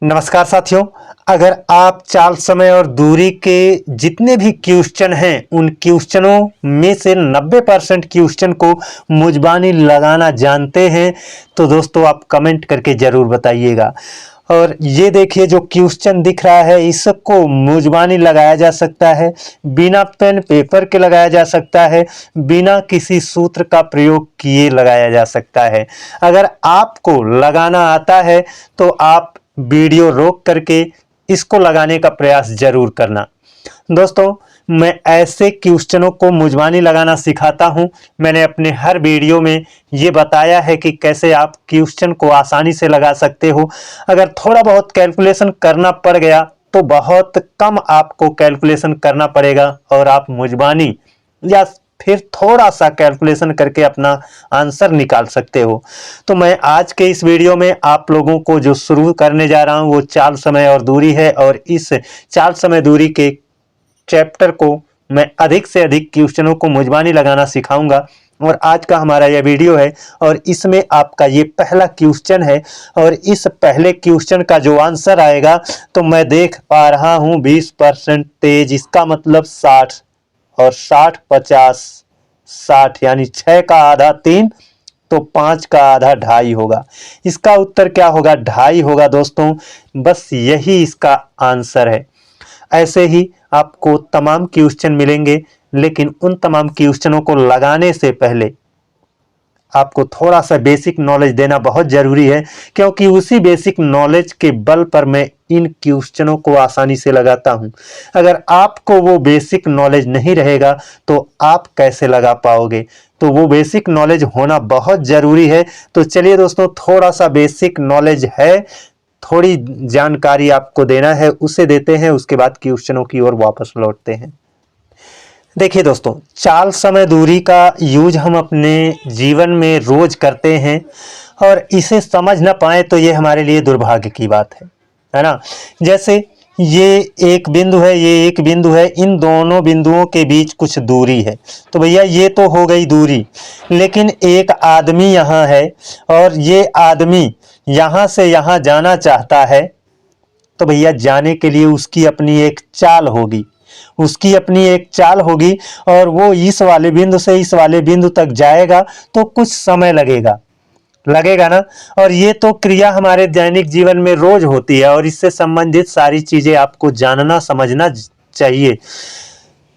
नमस्कार साथियों। अगर आप चाल समय और दूरी के जितने भी क्वेश्चन हैं उन क्वेश्चनों में से 90% क्वेश्चन को मुजबानी लगाना जानते हैं तो दोस्तों आप कमेंट करके ज़रूर बताइएगा। और ये देखिए जो क्वेश्चन दिख रहा है इसको मुजबानी लगाया जा सकता है, बिना पेन पेपर के लगाया जा सकता है, बिना किसी सूत्र का प्रयोग किए लगाया जा सकता है। अगर आपको लगाना आता है तो आप वीडियो रोक करके इसको लगाने का प्रयास जरूर करना। दोस्तों मैं ऐसे क्वेश्चनों को मुजबानी लगाना सिखाता हूं। मैंने अपने हर वीडियो में ये बताया है कि कैसे आप क्वेश्चन को आसानी से लगा सकते हो। अगर थोड़ा बहुत कैलकुलेशन करना पड़ गया तो बहुत कम आपको कैलकुलेशन करना पड़ेगा और आप मुजबानी या फिर थोड़ा सा कैलकुलेशन करके अपना आंसर निकाल सकते हो। तो मैं आज के इस वीडियो में आप लोगों को जो शुरू करने जा रहा हूं वो चाल समय और दूरी है, और इस चाल समय दूरी के चैप्टर को मैं अधिक से अधिक क्वेश्चनों को मुजबानी लगाना सिखाऊंगा। और आज का हमारा यह वीडियो है और इसमें आपका ये पहला क्वेश्चन है, और इस पहले क्वेश्चन का जो आंसर आएगा तो मैं देख पा रहा हूं 20% तेज, इसका मतलब 60, और 60 50 60 यानी 6 का आधा 3, तो 5 का आधा 2.5 होगा। इसका उत्तर क्या होगा? 2.5 होगा दोस्तों। बस यही इसका आंसर है। ऐसे ही आपको तमाम क्वेश्चन मिलेंगे, लेकिन उन तमाम क्वेश्चनों को लगाने से पहले आपको थोड़ा सा बेसिक नॉलेज देना बहुत ज़रूरी है, क्योंकि उसी बेसिक नॉलेज के बल पर मैं इन क्वेश्चनों को आसानी से लगाता हूं। अगर आपको वो बेसिक नॉलेज नहीं रहेगा तो आप कैसे लगा पाओगे? तो वो बेसिक नॉलेज होना बहुत ज़रूरी है। तो चलिए दोस्तों, थोड़ा सा बेसिक नॉलेज है, थोड़ी जानकारी आपको देना है, उसे देते हैं, उसके बाद क्वेश्चनों की ओर वापस लौटते हैं। देखिए दोस्तों, चाल समय दूरी का यूज हम अपने जीवन में रोज करते हैं, और इसे समझ ना पाए तो ये हमारे लिए दुर्भाग्य की बात है ना। जैसे ये एक बिंदु है, ये एक बिंदु है, इन दोनों बिंदुओं के बीच कुछ दूरी है। तो भैया ये तो हो गई दूरी, लेकिन एक आदमी यहाँ है और ये आदमी यहाँ से यहाँ जाना चाहता है। तो भैया जाने के लिए उसकी अपनी एक चाल होगी, उसकी अपनी एक चाल होगी, और वो इस वाले बिंदु से इस वाले बिंदु तक जाएगा तो कुछ समय लगेगा, लगेगा ना। और ये तो क्रिया हमारे दैनिक जीवन में रोज होती है, और इससे संबंधित सारी चीजें आपको जानना समझना चाहिए।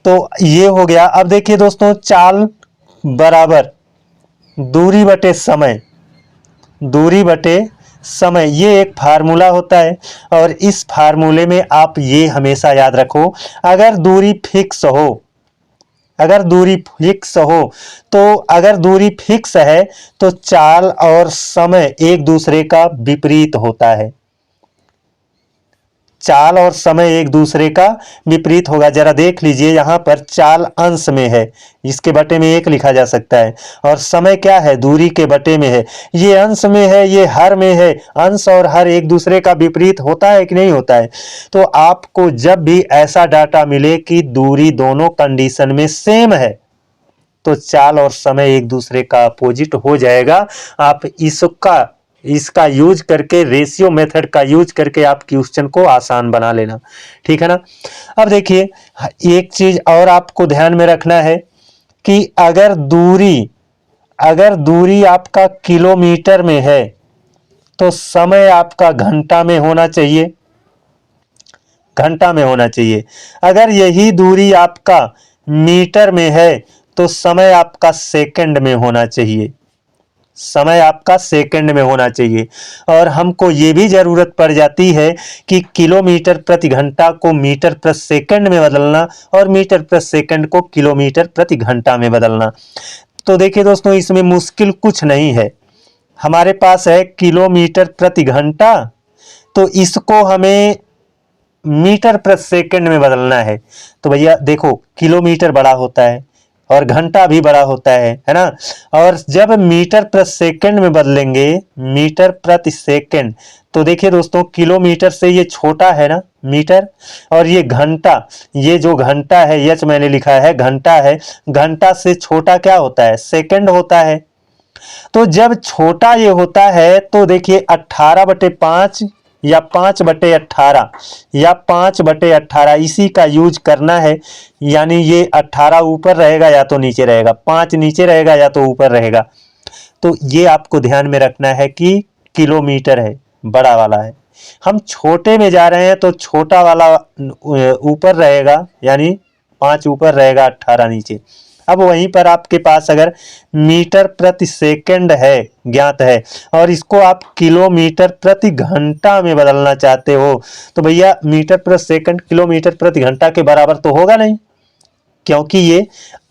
तो ये हो गया। अब देखिए दोस्तों, चाल बराबर दूरी बटे समय, दूरी बटे समय, ये एक फार्मूला होता है। और इस फार्मूले में आप ये हमेशा याद रखो, अगर दूरी फिक्स हो, अगर दूरी फिक्स हो तो अगर दूरी फिक्स है तो चाल और समय एक दूसरे का विपरीत होता है। चाल और समय एक दूसरे का विपरीत होगा। जरा देख लीजिए, यहाँ पर चाल अंश में है, इसके बटे में 1 लिखा जा सकता है, और समय क्या है? दूरी के बटे में है। ये अंश में है, ये हर में है। अंश और हर एक दूसरे का विपरीत होता है कि नहीं होता है? तो आपको जब भी ऐसा डाटा मिले कि दूरी दोनों कंडीशन में सेम है तो चाल और समय एक दूसरे का अपोजिट हो जाएगा। आप इसका यूज करके, रेशियो मेथड का यूज करके आप क्वेश्चन को आसान बना लेना, ठीक है ना। अब देखिए, एक चीज और आपको ध्यान में रखना है कि अगर दूरी आपका किलोमीटर में है तो समय आपका घंटा में होना चाहिए, घंटा में होना चाहिए। अगर यही दूरी आपका मीटर में है तो समय आपका सेकंड में होना चाहिए, समय आपका सेकंड में होना चाहिए। और हमको ये भी जरूरत पड़ जाती है कि किलोमीटर प्रति घंटा को मीटर प्रति सेकंड में बदलना, और मीटर प्रति सेकंड को किलोमीटर प्रति घंटा में बदलना। तो देखिए दोस्तों, इसमें मुश्किल कुछ नहीं है। हमारे पास है किलोमीटर प्रति घंटा, तो इसको हमें मीटर प्रति सेकंड में बदलना है। तो भैया देखो, किलोमीटर बड़ा होता है और घंटा भी बड़ा होता है ना। और जब मीटर प्रति सेकंड में बदलेंगे, मीटर प्रति सेकंड, तो देखिए दोस्तों, किलोमीटर से ये छोटा है ना मीटर, और ये घंटा, ये जो घंटा है, यच मैंने लिखा है घंटा है, घंटा से छोटा क्या होता है? सेकंड होता है। तो जब छोटा ये होता है तो देखिए 18/5 या 5/18 या 5/18 इसी का यूज करना है। यानी ये 18 ऊपर रहेगा या तो नीचे रहेगा, 5 नीचे रहेगा या तो ऊपर रहेगा। तो ये आपको ध्यान में रखना है कि किलोमीटर है, बड़ा वाला है। हम छोटे में जा रहे हैं तो छोटा वाला ऊपर रहेगा, यानी 5 ऊपर रहेगा, 18 नीचे। अब वहीं पर आपके पास अगर मीटर प्रति सेकंड है, ज्ञात है, और इसको आप किलोमीटर प्रति घंटा में बदलना चाहते हो, तो भैया मीटर प्रति सेकंड किलोमीटर प्रति घंटा के बराबर तो होगा नहीं, क्योंकि ये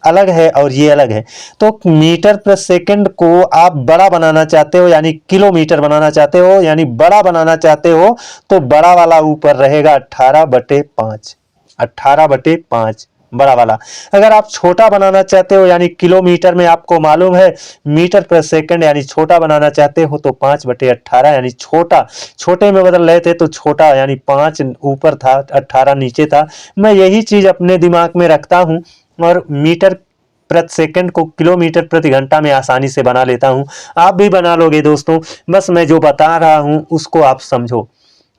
अलग है और ये अलग है। तो मीटर प्रति सेकंड को आप बड़ा बनाना चाहते हो, यानी किलोमीटर बनाना चाहते हो, यानी बड़ा बनाना चाहते हो, तो बड़ा वाला ऊपर रहेगा 18/5, 18/5 बड़ा वाला। अगर आप छोटा बनाना चाहते हो, यानी किलोमीटर में आपको मालूम है मीटर प्रति सेकंड, यानी छोटा बनाना चाहते हो, तो 5/18 यानी छोटा, छोटे में बदल रहे थे तो छोटा, यानी 5 ऊपर था, 18 नीचे था। मैं यही चीज अपने दिमाग में रखता हूं और मीटर प्रति सेकंड को किलोमीटर प्रति घंटा में आसानी से बना लेता हूं। आप भी बना लोगे दोस्तों, बस मैं जो बता रहा हूं उसको आप समझो।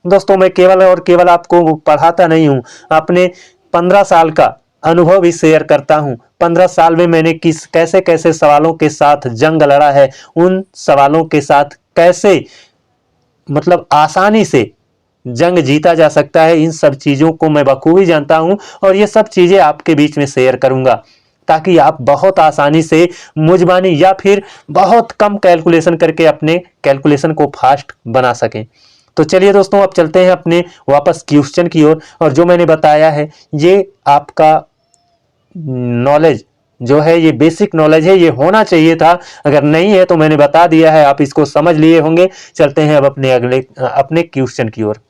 दोस्तों मैं केवल और केवल आपको पढ़ाता नहीं हूं, अपने 15 साल का अनुभव भी शेयर करता हूं। 15 साल में मैंने कैसे कैसे सवालों के साथ जंग लड़ा है, उन सवालों के साथ कैसे मतलब आसानी से जंग जीता जा सकता है, इन सब चीजों को मैं बखूबी जानता हूं और ये सब चीजें आपके बीच में शेयर करूंगा, ताकि आप बहुत आसानी से मुजबानी या फिर बहुत कम कैलकुलेशन करके अपने कैलकुलेशन को फास्ट बना सकें। तो चलिए दोस्तों, अब चलते हैं अपने वापस क्वेश्चन की ओर। और जो मैंने बताया है ये आपका नॉलेज जो है, ये बेसिक नॉलेज है, ये होना चाहिए था। अगर नहीं है तो मैंने बता दिया है, आप इसको समझ लिए होंगे। चलते हैं अब अपने क्वेश्चन की ओर।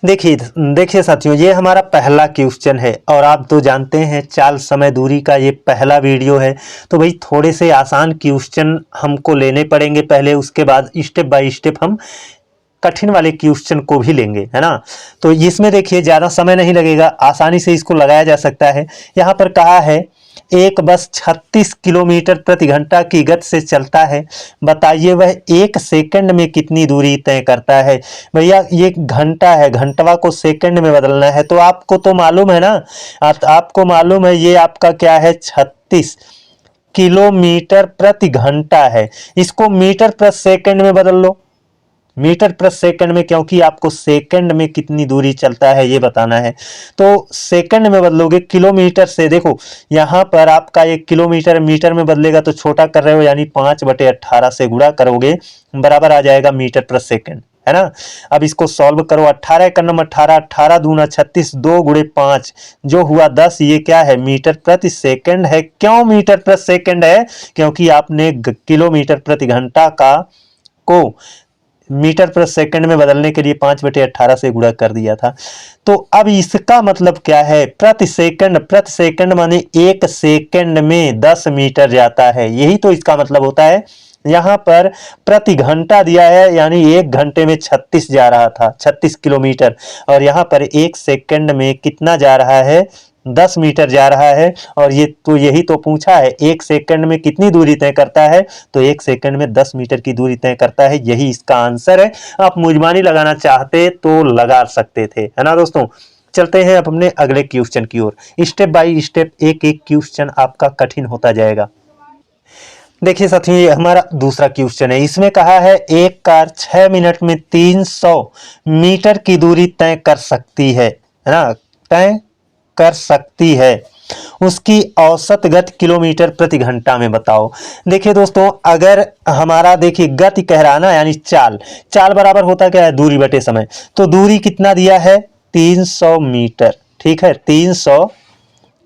देखिए देखिए साथियों, ये हमारा पहला क्वेश्चन है और आप तो जानते हैं चाल समय दूरी का ये पहला वीडियो है, तो भाई थोड़े से आसान क्वेश्चन हमको लेने पड़ेंगे पहले, उसके बाद स्टेप बाय स्टेप हम कठिन वाले क्वेश्चन को भी लेंगे, है ना। तो इसमें देखिए ज़्यादा समय नहीं लगेगा, आसानी से इसको लगाया जा सकता है। यहाँ पर कहा है एक बस 36 किलोमीटर प्रति घंटा की गति से चलता है, बताइए वह 1 सेकंड में कितनी दूरी तय करता है। भैया ये घंटा है, घंटवा को सेकंड में बदलना है, तो आपको तो मालूम है ना, आपको मालूम है ये आपका क्या है, 36 किलोमीटर प्रति घंटा है। इसको मीटर प्रति सेकंड में बदल लो, मीटर प्रति सेकंड में, क्योंकि आपको सेकंड में कितनी दूरी चलता है ये बताना है। तो सेकंड में बदलोगे, किलोमीटर से देखो यहाँ पर आपका एक किलोमीटर मीटर में बदलेगा तो छोटा कर रहे हो, यानी 5/18 से गुणा करोगे, बराबर आ जाएगा मीटर प्रति सेकंड, है ना। अब इसको सॉल्व करो, 18 का नंबर 18, 18 दूना 36, 2 गुणे 5 जो हुआ 10, ये क्या है, मीटर प्रति सेकंड है। क्यों मीटर प्रति सेकंड है, क्योंकि आपने किलोमीटर प्रति घंटा का को मीटर प्रति सेकंड में बदलने के लिए 5/18 से गुणा कर दिया था। तो अब इसका मतलब क्या है, प्रति सेकंड माने 1 सेकंड में 10 मीटर जाता है, यही तो इसका मतलब होता है। यहाँ पर प्रति घंटा दिया है, यानी 1 घंटे में 36 जा रहा था, 36 किलोमीटर, और यहाँ पर 1 सेकंड में कितना जा रहा है, 10 मीटर जा रहा है। और ये तो यही तो पूछा है, 1 सेकंड में कितनी दूरी तय करता है, तो 1 सेकंड में 10 मीटर की दूरी तय करता है, यही इसका आंसर है। आप मुजमानी लगाना चाहते तो लगा सकते थे, है ना दोस्तों। चलते हैं अब अपने अगले क्वेश्चन की ओर, स्टेप बाय स्टेप एक एक क्वेश्चन आपका कठिन होता जाएगा। देखिए साथियों, ये हमारा दूसरा क्वेश्चन है। इसमें कहा है एक कार 6 मिनट में 300 मीटर की दूरी तय कर सकती है ना, तय कर सकती है, उसकी औसत गति किलोमीटर प्रति घंटा में बताओ। देखिए दोस्तों, अगर हमारा देखिए गति कह रहा ना, यानी चाल, चाल बराबर होता क्या है, दूरी बटे समय। तो दूरी कितना दिया है, 300 मीटर, ठीक है, 300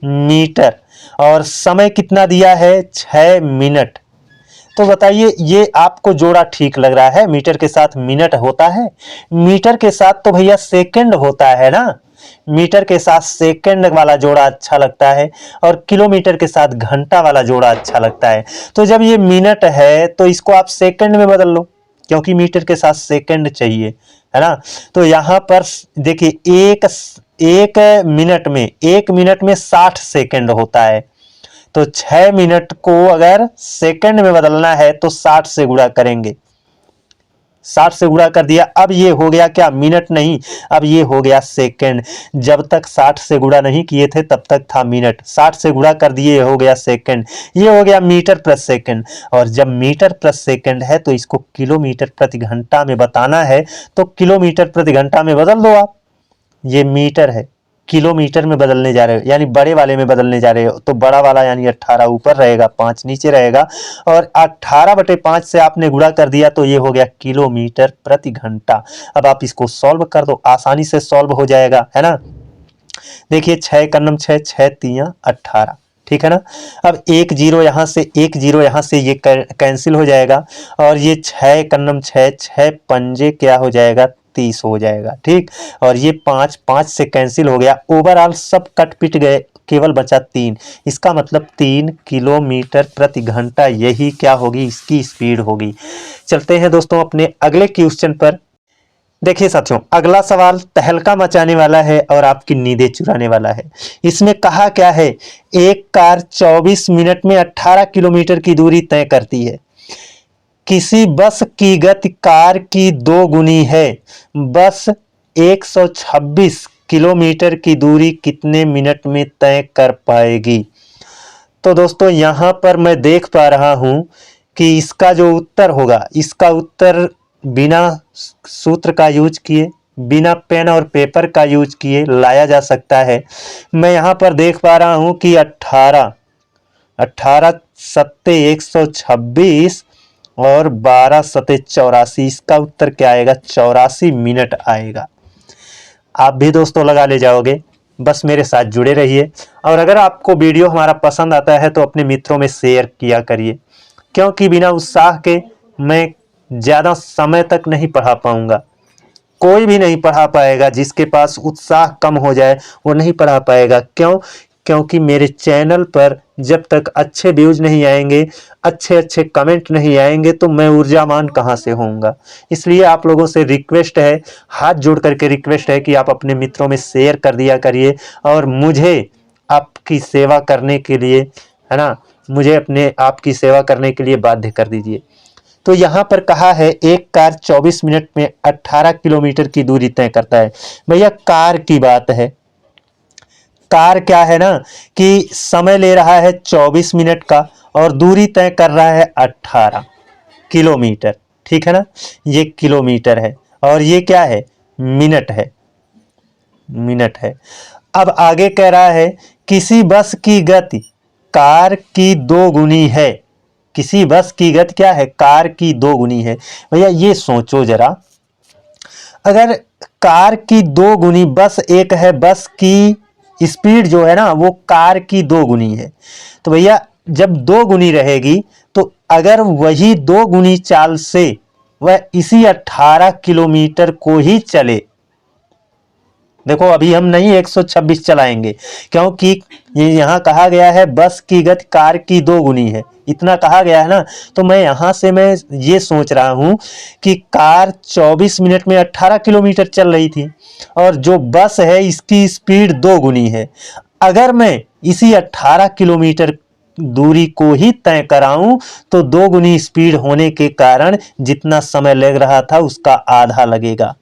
मीटर, और समय कितना दिया है, 6 मिनट। तो बताइए ये आपको जोड़ा ठीक लग रहा है, मीटर के साथ मिनट होता है, मीटर के साथ तो भैया सेकंड होता है ना, मीटर के साथ सेकंड वाला जोड़ा अच्छा लगता है, और किलोमीटर के साथ घंटा वाला जोड़ा अच्छा लगता है। तो जब ये मिनट है तो इसको आप सेकंड में बदल लो, क्योंकि मीटर के साथ सेकंड चाहिए, है ना। तो यहाँ पर देखिए एक मिनट में 60 सेकंड होता है, तो 6 मिनट को अगर सेकंड में बदलना है तो 60 से गुणा करेंगे, 60 से गुणा कर दिया, अब ये हो गया क्या मिनट नहीं, अब ये हो गया सेकंड। जब तक 60 से गुणा नहीं किए थे तब तक था मिनट, 60 से गुणा कर दिए हो गया सेकंड, ये हो गया मीटर प्रति सेकंड। और जब मीटर प्रति सेकंड है तो इसको किलोमीटर प्रति घंटा में बताना है, तो किलोमीटर प्रति घंटा में बदल दो आप। ये मीटर है, किलोमीटर में बदलने जा रहे हो, यानी बड़े वाले में बदलने जा रहे हो, तो बड़ा वाला यानी 18 ऊपर रहेगा, 5 नीचे रहेगा, और 18/5 से आपने गुणा कर दिया तो ये हो गया किलोमीटर प्रति घंटा। अब आप इसको सॉल्व कर दो, आसानी से सॉल्व हो जाएगा, है ना। देखिए 6 का नम 6, 6 तियां 18, ठीक है ना। अब एक जीरो यहाँ से, एक जीरो यहाँ से ये कैंसिल हो जाएगा, और ये 6 का नम 6, 6 पंजे क्या हो जाएगा 30 हो जाएगा, ठीक। और ये 5, 5 से कैंसिल हो गया, ओवरऑल सब कट पिट गए, केवल बचा 3। इसका मतलब 3 किलोमीटर प्रति घंटा, यही क्या होगी इसकी स्पीड होगी। चलते हैं दोस्तों अपने अगले क्वेश्चन पर। देखिए साथियों, अगला सवाल तहलका मचाने वाला है और आपकी नींदें चुराने वाला है। इसमें कहा क्या है, एक कार 24 मिनट में 18 किलोमीटर की दूरी तय करती है। किसी बस की गति कार की 2 गुनी है। बस 126 किलोमीटर की दूरी कितने मिनट में तय कर पाएगी। तो दोस्तों यहाँ पर मैं देख पा रहा हूँ कि इसका जो उत्तर होगा, इसका उत्तर बिना सूत्र का यूज किए, बिना पेन और पेपर का यूज किए लाया जा सकता है। मैं यहाँ पर देख पा रहा हूँ कि 18 सत्ते 126 और 12 सत्ते 84, इसका उत्तर क्या आएगा 84 मिनट आएगा। आप भी दोस्तों लगा ले जाओगे, बस मेरे साथ जुड़े रहिए। और अगर आपको वीडियो हमारा पसंद आता है तो अपने मित्रों में शेयर किया करिए, क्योंकि बिना उत्साह के मैं ज़्यादा समय तक नहीं पढ़ा पाऊंगा। कोई भी नहीं पढ़ा पाएगा, जिसके पास उत्साह कम हो जाए वो नहीं पढ़ा पाएगा। क्यों? क्योंकि मेरे चैनल पर जब तक अच्छे व्यूज नहीं आएंगे, अच्छे अच्छे कमेंट नहीं आएंगे, तो मैं ऊर्जावान कहाँ से होऊंगा। इसलिए आप लोगों से रिक्वेस्ट है, हाथ जोड़ करके रिक्वेस्ट है कि आप अपने मित्रों में शेयर कर दिया करिए, और मुझे आपकी सेवा करने के लिए, है ना, मुझे अपने आपकी सेवा करने के लिए बाध्य कर दीजिए। तो यहाँ पर कहा है एक कार 24 मिनट में 18 किलोमीटर की दूरी तय करता है। भैया कार की बात है, कार क्या है ना कि समय ले रहा है 24 मिनट का और दूरी तय कर रहा है 18 किलोमीटर, ठीक है ना। ये किलोमीटर है और ये क्या है मिनट है, मिनट है। अब आगे कह रहा है किसी बस की गति कार की 2 गुनी है। किसी बस की गति क्या है, कार की 2 गुनी है। भैया ये सोचो जरा, अगर कार की 2 गुनी बस एक है, बस की स्पीड जो है ना वो कार की 2 गुनी है, तो भैया जब 2 गुनी रहेगी तो अगर वही 2 गुनी चाल से वह इसी 18 किलोमीटर को ही चले, देखो अभी हम नहीं 126 चलाएंगे, क्योंकि ये यहाँ कहा गया है बस की गति कार की 2 गुनी है, इतना कहा गया है ना। तो मैं यहाँ से मैं ये सोच रहा हूँ कि कार 24 मिनट में 18 किलोमीटर चल रही थी और जो बस है इसकी स्पीड 2 गुनी है। अगर मैं इसी 18 किलोमीटर दूरी को ही तय कराऊं तो 2 गुनी स्पीड होने के कारण जितना समय लग रहा था उसका आधा लगेगा।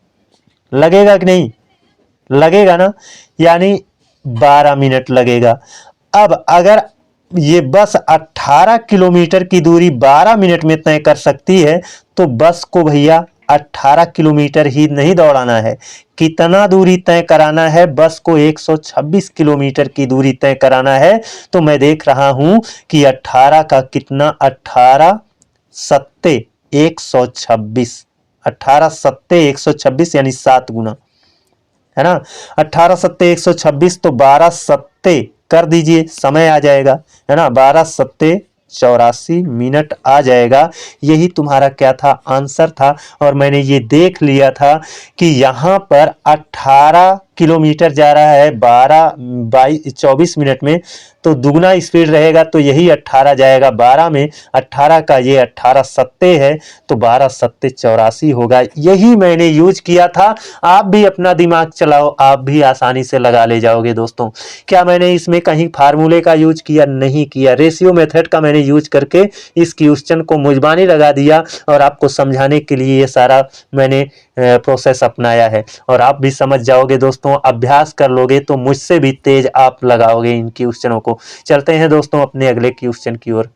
लगेगा कि नहीं? लगेगा ना, यानी 12 मिनट लगेगा। अब अगर ये बस 18 किलोमीटर की दूरी 12 मिनट में तय कर सकती है तो बस को भैया 18 किलोमीटर ही नहीं दौड़ाना है, कितना दूरी तय कराना है, बस को 126 किलोमीटर की दूरी तय कराना है। तो मैं देख रहा हूं कि 18 का कितना, 18 सत्ते 126, 18 सत्ते 126 यानी 7 गुना, है ना। 18 सत्ते 126 तो 12 सत्ते कर दीजिए, समय आ जाएगा, है ना। 12 सत्ते 84 मिनट आ जाएगा। यही तुम्हारा क्या था, आंसर था। और मैंने ये देख लिया था कि यहाँ पर 18 किलोमीटर जा रहा है 24 मिनट में, तो दुगना स्पीड रहेगा तो यही 18 जाएगा 12 में। 18 का ये 18 सत्ते है तो 12 सत्ते 84 होगा। यही मैंने यूज किया था। आप भी अपना दिमाग चलाओ, आप भी आसानी से लगा ले जाओगे दोस्तों। क्या मैंने इसमें कहीं फार्मूले का यूज किया? नहीं किया। रेशियो मेथड का मैंने यूज करके इस क्वेश्चन को मुजबानी लगा दिया और आपको समझाने के लिए ये सारा मैंने प्रोसेस अपनाया है। और आप भी समझ जाओगे दोस्तों, अभ्यास कर लोगे तो मुझसे भी तेज आप लगाओगे इन क्वेश्चनों को। चलते हैं दोस्तों अपने अगले क्वेश्चन की ओर।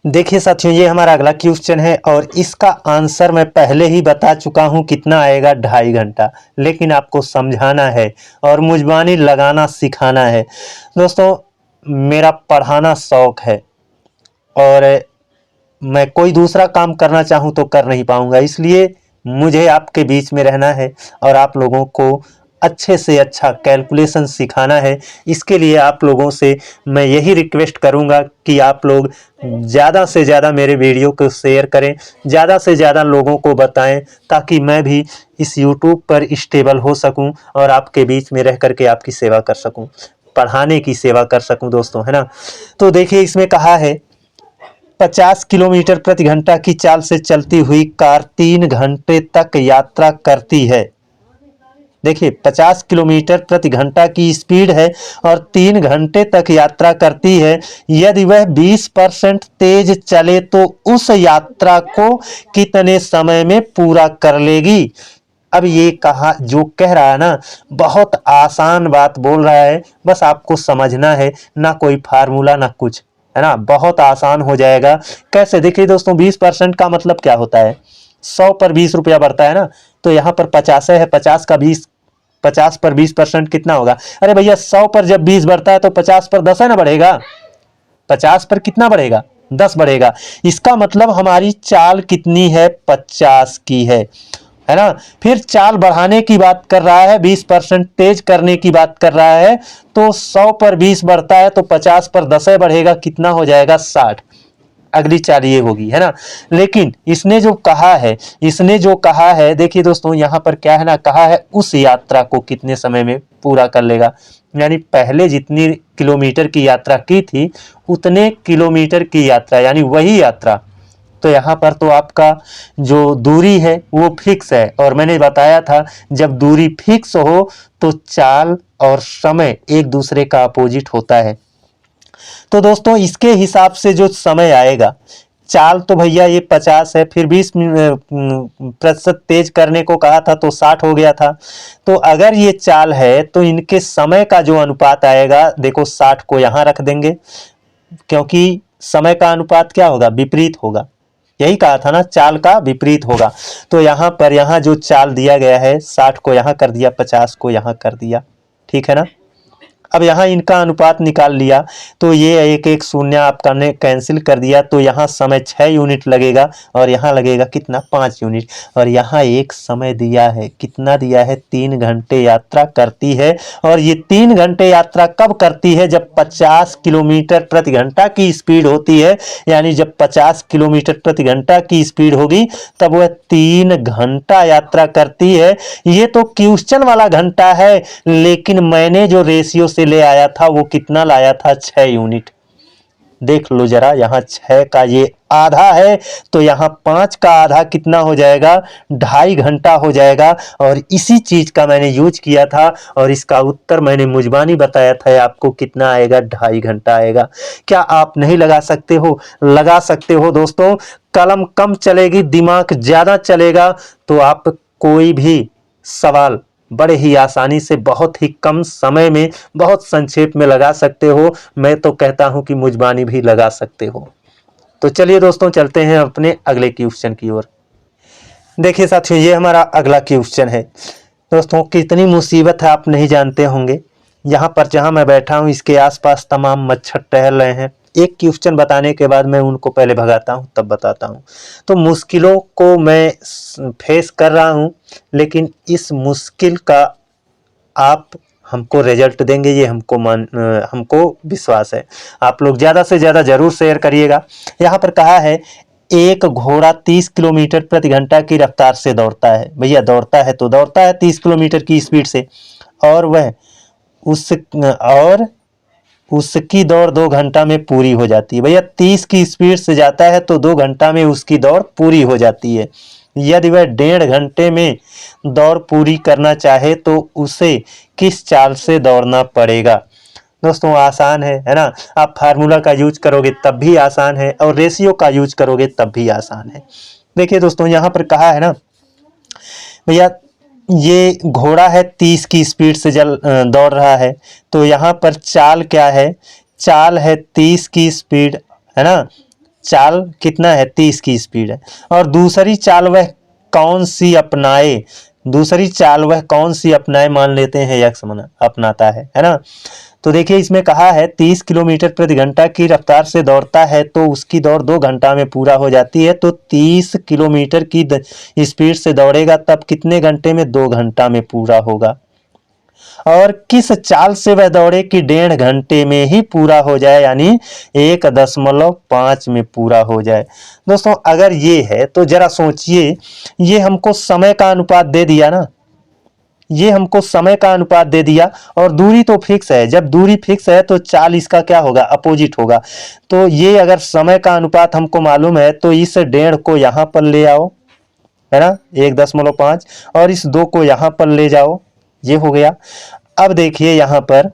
देखिए साथियों, ये हमारा अगला क्वेश्चन है और इसका आंसर मैं पहले ही बता चुका हूं कितना आएगा, 2.5 घंटा। लेकिन आपको समझाना है और मुजबानी लगाना सिखाना है दोस्तों। मेरा पढ़ाना शौक है और मैं कोई दूसरा काम करना चाहूँ तो कर नहीं पाऊँगा, इसलिए मुझे आपके बीच में रहना है और आप लोगों को अच्छे से अच्छा कैलकुलेशन सिखाना है। इसके लिए आप लोगों से मैं यही रिक्वेस्ट करूंगा कि आप लोग ज़्यादा से ज़्यादा मेरे वीडियो को शेयर करें, ज़्यादा से ज़्यादा लोगों को बताएं, ताकि मैं भी इस यूट्यूब पर स्टेबल हो सकूं और आपके बीच में रह करके आपकी सेवा कर सकूं, पढ़ाने की सेवा कर सकूं दोस्तों, है ना। तो देखिए इसमें कहा है 50 किलोमीटर प्रति घंटा की चाल से चलती हुई कार 3 घंटे तक यात्रा करती है। देखिए 50 किलोमीटर प्रति घंटा की स्पीड है और 3 घंटे तक यात्रा करती है। यदि वह 20% तेज चले तो उस यात्रा को कितने समय में पूरा कर लेगी? अब ये कहा जो कह रहा है ना, बहुत आसान बात बोल रहा है, बस आपको समझना है, ना कोई फार्मूला ना कुछ, है ना। बहुत आसान हो जाएगा। कैसे? देखिए दोस्तों, 20% का मतलब क्या होता है? 100 पर 20 रुपया बढ़ता है ना, तो यहाँ पर 50 है, 50 का 20, 50 पर 20% कितना होगा? अरे भैया 100 पर जब 20 बढ़ता है तो 50 पर 10 है ना बढ़ेगा। 50 पर कितना बढ़ेगा? 10 बढ़ेगा। इसका मतलब हमारी चाल कितनी है? 50 की है ना। फिर चाल बढ़ाने की बात कर रहा है, 20% तेज करने की बात कर रहा है, तो 100 पर 20 बढ़ता है तो 50 पर 10 बढ़ेगा, कितना हो जाएगा? 60। अगली चाल ये होगी, है ना। लेकिन इसने जो कहा है देखिए दोस्तों, यहाँ पर क्या है ना, कहा है उस यात्रा को कितने समय में पूरा कर लेगा। यानी पहले जितनी किलोमीटर की यात्रा की थी उतने किलोमीटर की यात्रा, यानी वही यात्रा। तो यहाँ पर तो आपका जो दूरी है वो फिक्स है, और मैंने बताया था जब दूरी फिक्स हो तो चाल और समय एक दूसरे का अपोजिट होता है। तो दोस्तों इसके हिसाब से जो समय आएगा, चाल तो भैया ये 50 है, फिर 20% तेज करने को कहा था तो 60 हो गया था। तो अगर ये चाल है तो इनके समय का जो अनुपात आएगा, देखो 60 को यहाँ रख देंगे, क्योंकि समय का अनुपात क्या होगा? विपरीत होगा। यही कहा था ना, चाल का विपरीत होगा। तो यहाँ पर यहाँ जो चाल दिया गया है, 60 को यहाँ कर दिया, 50 को यहाँ कर दिया, ठीक है ना। अब यहाँ इनका अनुपात निकाल लिया तो ये एक एक शून्य आपका ने कैंसिल कर दिया, तो यहाँ समय 6 यूनिट लगेगा और यहाँ लगेगा कितना? 5 यूनिट। और यहाँ एक समय दिया है, कितना दिया है? 3 घंटे यात्रा करती है। और ये 3 घंटे यात्रा कब करती है? जब 50 किलोमीटर प्रति घंटा की स्पीड होती है। यानी जब 50 किलोमीटर प्रति घंटा की स्पीड होगी तब वह 3 घंटा यात्रा करती है। ये तो क्वेश्चन वाला घंटा है, लेकिन मैंने जो रेशियो से ले आया था वो कितना लाया था? 6 यूनिट। देख लो जरा, यहाँ 6 का ये आधा है तो यहाँ 5 का आधा कितना हो जाएगा? 2.5 घंटा हो जाएगा। और इसी चीज का मैंने यूज किया था और इसका उत्तर मैंने मुजबानी बताया था आपको, कितना आएगा? 2.5 घंटा आएगा। क्या आप नहीं लगा सकते हो? लगा सकते हो दोस्तों। कलम कम चलेगी, दिमाग ज्यादा चलेगा, तो आप कोई भी सवाल बड़े ही आसानी से, बहुत ही कम समय में, बहुत संक्षेप में लगा सकते हो। मैं तो कहता हूं कि मुजबानी भी लगा सकते हो। तो चलिए दोस्तों, चलते हैं अपने अगले क्वेश्चन की ओर। देखिए साथियों, ये हमारा अगला क्वेश्चन है दोस्तों। कितनी मुसीबत है आप नहीं जानते होंगे। यहाँ पर जहाँ मैं बैठा हूँ इसके आसपास तमाम मच्छर टहल रहे हैं। एक क्वेश्चन बताने के बाद मैं उनको पहले भगाता हूँ, तब बताता हूँ। तो मुश्किलों को मैं फेस कर रहा हूँ, लेकिन इस मुश्किल का आप हमको रिजल्ट देंगे, ये हमको विश्वास है। आप लोग ज़्यादा से ज़्यादा ज़रूर शेयर करिएगा। यहाँ पर कहा है एक घोड़ा 30 किलोमीटर प्रति घंटा की रफ्तार से दौड़ता है, भैया दौड़ता है तो दौड़ता है 30 किलोमीटर की स्पीड से, और वह और उसकी दौड़ 2 घंटा में पूरी हो जाती है। भैया 30 की स्पीड से जाता है तो 2 घंटा में उसकी दौड़ पूरी हो जाती है। यदि वह 1.5 घंटे में दौड़ पूरी करना चाहे तो उसे किस चाल से दौड़ना पड़ेगा? दोस्तों आसान है ना। आप फार्मूला का यूज करोगे तब भी आसान है, और रेशियो का यूज करोगे तब भी आसान है। देखिए दोस्तों, यहाँ पर कहा है ना भैया, ये घोड़ा है 30 की स्पीड से दौड़ रहा है, तो यहाँ पर चाल क्या है? चाल है 30 की स्पीड, है ना। चाल कितना है? 30 की स्पीड है। और दूसरी चाल वह कौन सी अपनाए? दूसरी चाल वह कौन सी अपनाए? मान लेते हैं यक्स अपनाता है ना। तो देखिए इसमें कहा है 30 किलोमीटर प्रति घंटा की रफ्तार से दौड़ता है तो उसकी दौड़ 2 घंटा में पूरा हो जाती है। तो 30 किलोमीटर की स्पीड से दौड़ेगा तब कितने घंटे में? 2 घंटा में पूरा होगा। और किस चाल से वह दौड़े कि 1.5 घंटे में ही पूरा हो जाए, यानी 1.5 में पूरा हो जाए। दोस्तों अगर ये है तो जरा सोचिए, ये हमको समय का अनुपात दे दिया ना, ये हमको समय का अनुपात दे दिया, और दूरी तो फिक्स है। जब दूरी फिक्स है तो चाल इसका क्या होगा? अपोजिट होगा। तो ये अगर समय का अनुपात हमको मालूम है तो इस 1.5 को यहाँ पर ले आओ, है ना, 1.5, और इस 2 को यहाँ पर ले जाओ, ये हो गया। अब देखिए यहाँ पर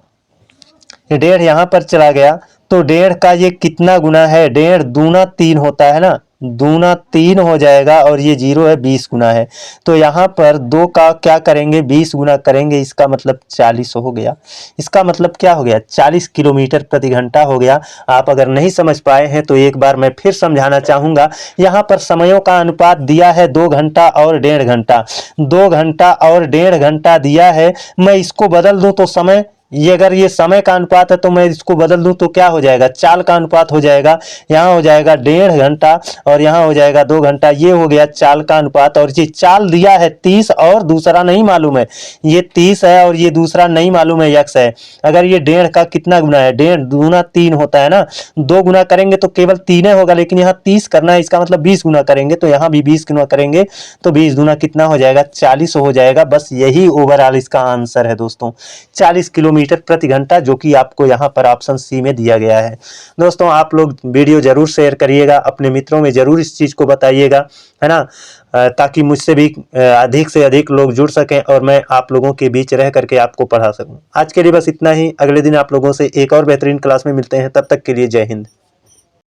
1.5 यहाँ पर चला गया तो 1.5 का ये कितना गुना है? 1.5 दूना 3 होता है ना, दूना 3 हो जाएगा, और ये 0 है, 20 गुना है। तो यहाँ पर 2 का क्या करेंगे? 20 गुना करेंगे, इसका मतलब 40 हो गया। इसका मतलब क्या हो गया? 40 किलोमीटर प्रति घंटा हो गया। आप अगर नहीं समझ पाए हैं तो एक बार मैं फिर समझाना चाहूँगा। यहाँ पर समयों का अनुपात दिया है 2 घंटा और 1.5 घंटा, 2 घंटा और 1.5 घंटा दिया है। मैं इसको बदल दूँ तो समय, ये अगर ये समय का अनुपात है तो मैं इसको बदल दूं तो क्या हो जाएगा? चाल का अनुपात हो जाएगा। यहाँ हो जाएगा 1.5 घंटा और यहाँ हो जाएगा 2 घंटा, ये हो गया चाल का अनुपात। और ये चाल दिया है 30 और दूसरा नहीं मालूम है, ये 30 है और ये दूसरा नहीं मालूम है, यक्स है। अगर ये 1.5 का कितना गुना है? 1.5 दूना 3 होता है ना, 2 गुना करेंगे तो केवल 3 होगा, लेकिन यहाँ 30 करना है, इसका मतलब 20 गुना करेंगे, तो यहाँ भी 20 गुना करेंगे तो 20 दूना कितना हो जाएगा? 40 हो जाएगा। बस यही ओवरऑल इसका आंसर है दोस्तों, 40 किलोमीटर प्रति घंटा, जो कि आपको यहाँ पर ऑप्शन सी में दिया गया है। दोस्तों आप लोग वीडियो जरूर शेयर करिएगा, अपने मित्रों में जरूर इस चीज को बताइएगा, है ना, ताकि मुझसे भी अधिक से अधिक लोग जुड़ सकें और मैं आप लोगों के बीच रह करके आपको पढ़ा सकूं। आज के लिए बस इतना ही, अगले दिन आप लोगों से एक और बेहतरीन क्लास में मिलते हैं, तब तक के लिए जय हिंद।